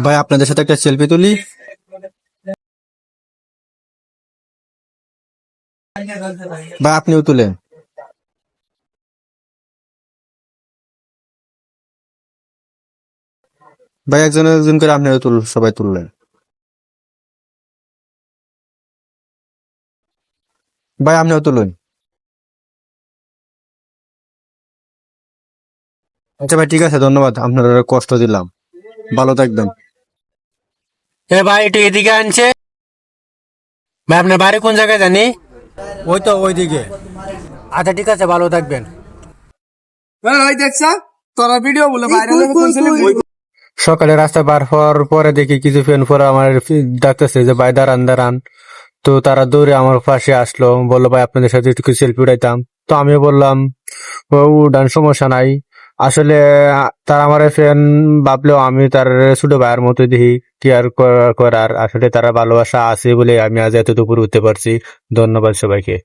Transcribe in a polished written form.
ভাই আপনাদের সাথে একটা সেলফি তুলি। ভাই আপনিও তুলেন। ভাই একজন একজন করে আপনিও সবাই তুললেন। ভাই আপনিও তুলুন। আচ্ছা ভাই ঠিক আছে, ধন্যবাদ, আপনার কষ্ট দিলাম। ভালো থাকবেন। এ ভাই একটু এদিকে আনছে। ভাই আপনার বাড়ি কোন জায়গায় জানি? ওই তো ওইদিকে। আচ্ছা ঠিক আছে, ভালো থাকবেন। ভাই দেখছা তোরা ভিডিও বলে ভাইরাল হবে কোন ছেলে সকালে রাস্তা বার হওয়ার পরে দেখি কিছু ফ্রেন্ড পরে আমার ডাকতেছে যে ভাই দাঁড়ান দাঁড়ান। তো তারা দৌড়ে আমার পাশে আসলো, বললো ভাই আপনাদের সাথে একটু সেলফি উঠাইতাম। তো আমিও বললাম ও উঠান, সমস্যা নাই। আসলে তারা আমার ফ্রেন্ড ভাবলেও আমি তার ছোট ভাইয়ের মতো দেখি, কেয়ার করার। আসলে তারা ভালোবাসা আছে বলে আমি আজ এত দুপুর উঠতে পারছি। ধন্যবাদ সবাইকে।